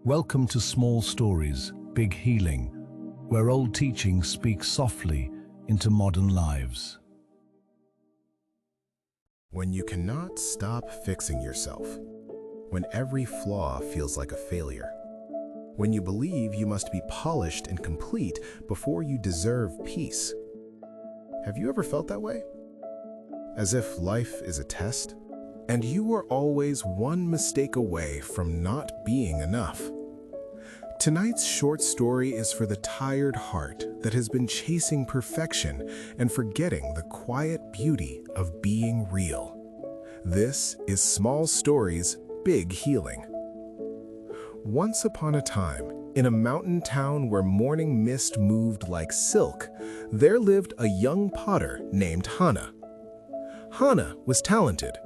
Welcome to Small Stories, Big Healing, where old teachings speak softly into modern lives. When you cannot stop fixing yourself, when every flaw feels like a failure, when you believe you must be polished and complete before you deserve peace. Have you ever felt that way? As if life is a test, and you are always one mistake away from not being enough. Tonight's short story is for the tired heart that has been chasing perfection and forgetting the quiet beauty of being real. This is Small Stories, Big Healing. Once upon a time, in a mountain town where morning mist moved like silk, there lived a young potter named Hana. Hana was talented.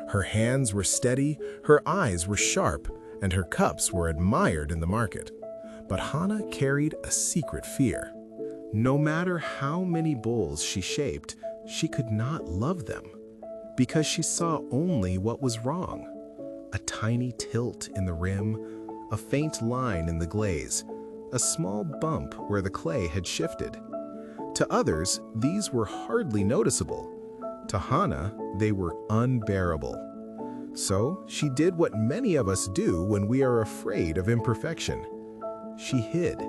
Her hands were steady, her eyes were sharp, and her cups were admired in the market. But Hana carried a secret fear. No matter how many bowls she shaped, she could not love them, because she saw only what was wrong. A tiny tilt in the rim, a faint line in the glaze, a small bump where the clay had shifted. To others, these were hardly noticeable. To Hana, they were unbearable. So she did what many of us do when we are afraid of imperfection. She hid.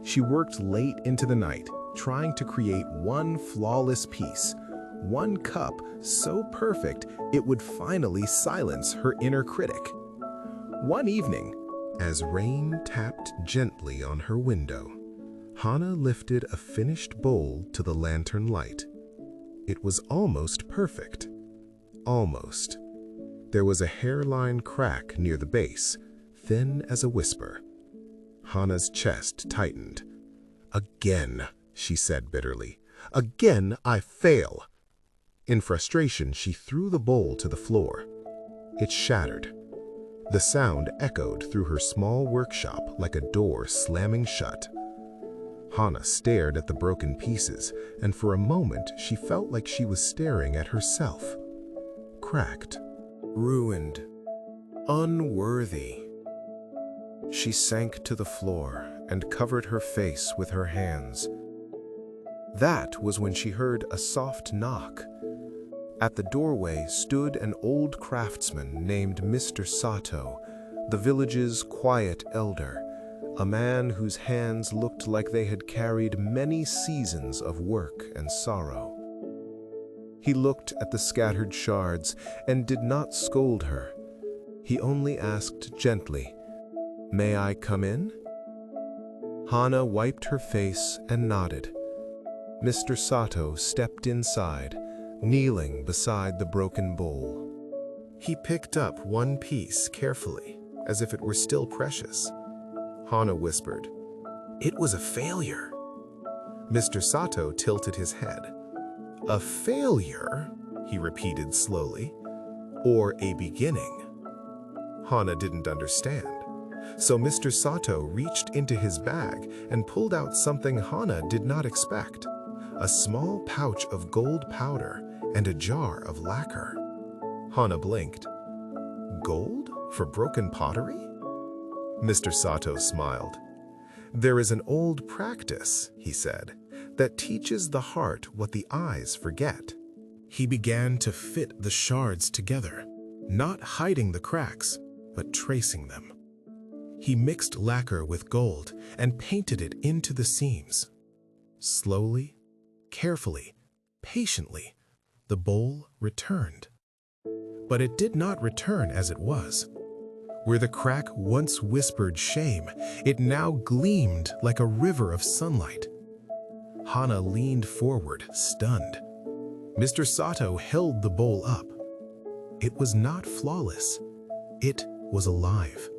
She worked late into the night, trying to create one flawless piece, one cup so perfect it would finally silence her inner critic. One evening, as rain tapped gently on her window, Hana lifted a finished bowl to the lantern light. It was almost perfect. Almost. There was a hairline crack near the base, thin as a whisper. Hana's chest tightened. "Again," she said bitterly. "Again I fail." In frustration, she threw the bowl to the floor. It shattered. The sound echoed through her small workshop like a door slamming shut. Hana stared at the broken pieces, and for a moment she felt like she was staring at herself. Cracked, ruined, unworthy. She sank to the floor and covered her face with her hands. That was when she heard a soft knock. At the doorway stood an old craftsman named Mr. Sato, the village's quiet elder, a man whose hands looked like they had carried many seasons of work and sorrow. He looked at the scattered shards and did not scold her. He only asked gently, "May I come in?" Hana wiped her face and nodded. Mr. Sato stepped inside, kneeling beside the broken bowl. He picked up one piece carefully, as if it were still precious. Hana whispered, "It was a failure." Mr. Sato tilted his head. "A failure?" he repeated slowly. "Or a beginning?" Hana didn't understand. So Mr. Sato reached into his bag and pulled out something Hana did not expect. A small pouch of gold powder and a jar of lacquer. Hana blinked. "Gold for broken pottery?" Mr. Sato smiled. "There is an old practice," he said, "that teaches the heart what the eyes forget." He began to fit the shards together, not hiding the cracks, but tracing them. He mixed lacquer with gold and painted it into the seams. Slowly, carefully, patiently, the bowl returned. But it did not return as it was. Where the crack once whispered shame, it now gleamed like a river of sunlight. Hana leaned forward, stunned. Mr. Sato held the bowl up. It was not flawless. It was alive.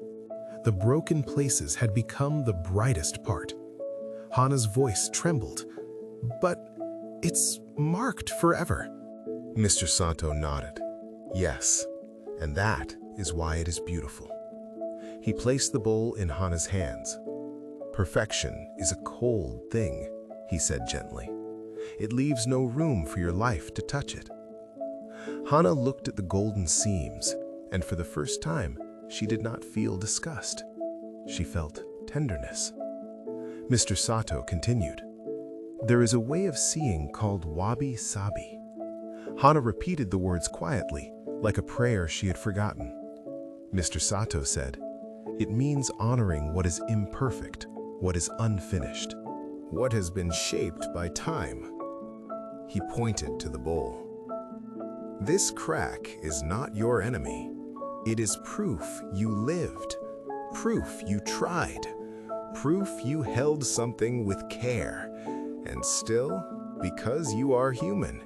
The broken places had become the brightest part. Hana's voice trembled. "But it's marked forever." Mr. Sato nodded. "Yes, and that is why it is beautiful." He placed the bowl in Hana's hands. "Perfection is a cold thing," he said gently. "It leaves no room for your life to touch it." Hana looked at the golden seams, and for the first time, she did not feel disgust. she felt tenderness. Mr. Sato continued, "There is a way of seeing called Wabi-Sabi." Hana repeated the words quietly, like a prayer she had forgotten. Mr. Sato said, "It means honoring what is imperfect, what is unfinished, what has been shaped by time." He pointed to the bowl. "This crack is not your enemy. It is proof you lived, proof you tried, proof you held something with care, and still, because you are human,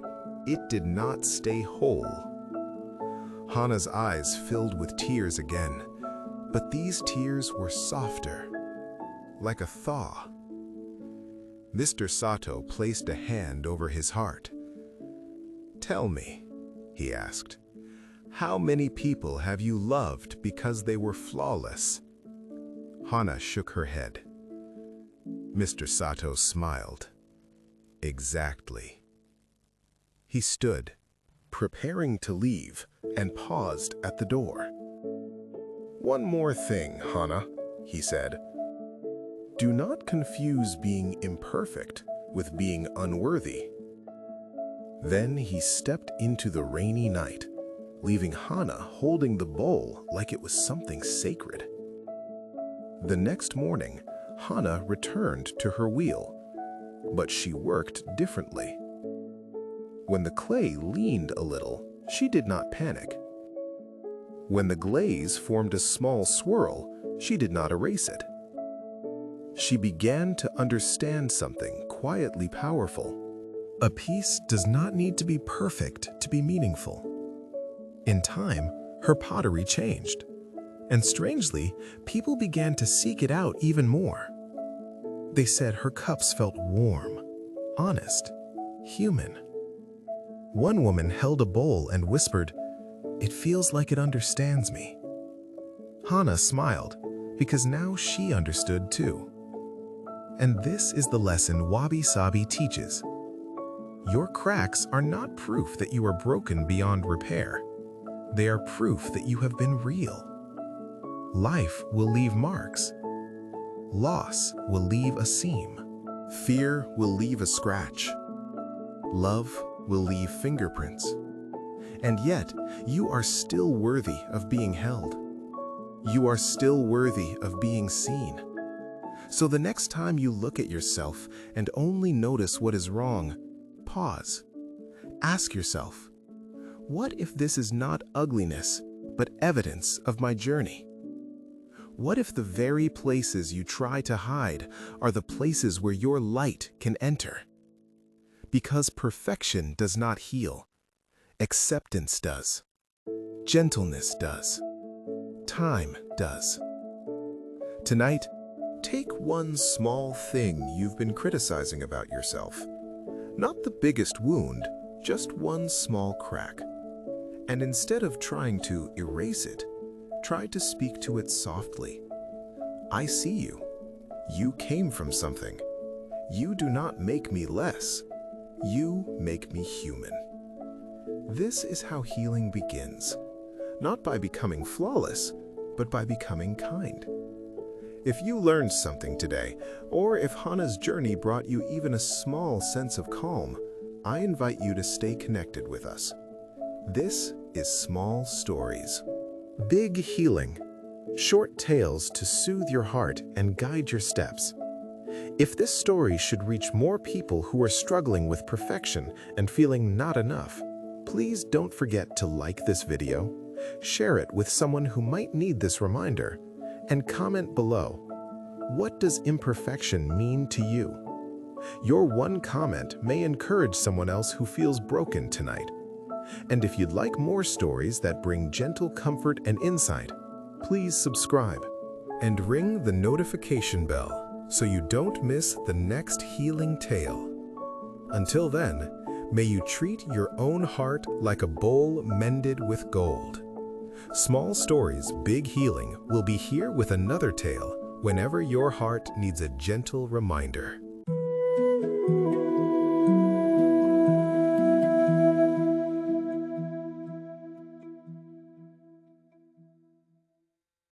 it did not stay whole." Hana's eyes filled with tears again, but these tears were softer, like a thaw. Mr. Sato placed a hand over his heart. "Tell me," he asked, "how many people have you loved because they were flawless?" Hana shook her head. Mr. Sato smiled. "Exactly." He stood, preparing to leave, and paused at the door. "One more thing, Hana," he said. "Do not confuse being imperfect with being unworthy." Then he stepped into the rainy night, leaving Hana holding the bowl like it was something sacred. The next morning, Hana returned to her wheel, but she worked differently. When the clay leaned a little, she did not panic. When the glaze formed a small swirl, she did not erase it. She began to understand something quietly powerful. A piece does not need to be perfect to be meaningful. In time, her pottery changed, and strangely, people began to seek it out even more. They said her cups felt warm, honest, human. One woman held a bowl and whispered, "It feels like it understands me." Hana smiled, because now she understood too. And this is the lesson Wabi-Sabi teaches. Your cracks are not proof that you are broken beyond repair. They are proof that you have been real. Life will leave marks. Loss will leave a seam. Fear will leave a scratch. Love will leave fingerprints. And yet, you are still worthy of being held. You are still worthy of being seen. So the next time you look at yourself and only notice what is wrong, pause. Ask yourself, what if this is not ugliness, but evidence of my journey? What if the very places you try to hide are the places where your light can enter? Because perfection does not heal. Acceptance does. Gentleness does. Time does. Tonight, take one small thing you've been criticizing about yourself. Not the biggest wound, just one small crack. And instead of trying to erase it, try to speak to it softly. I see you. You came from something. You do not make me less. You make me human. This is how healing begins. Not by becoming flawless, but by becoming kind. If you learned something today, or if Hana's journey brought you even a small sense of calm, I invite you to stay connected with us. This is Small Stories. Big healing. Short tales to soothe your heart and guide your steps. If this story should reach more people who are struggling with perfection and feeling not enough, please don't forget to like this video, share it with someone who might need this reminder, and comment below, what does imperfection mean to you? Your one comment may encourage someone else who feels broken tonight. And if you'd like more stories that bring gentle comfort and insight, please subscribe and ring the notification bell so you don't miss the next healing tale. Until then, may you treat your own heart like a bowl mended with gold. Small Stories, Big Healing will be here with another tale whenever your heart needs a gentle reminder.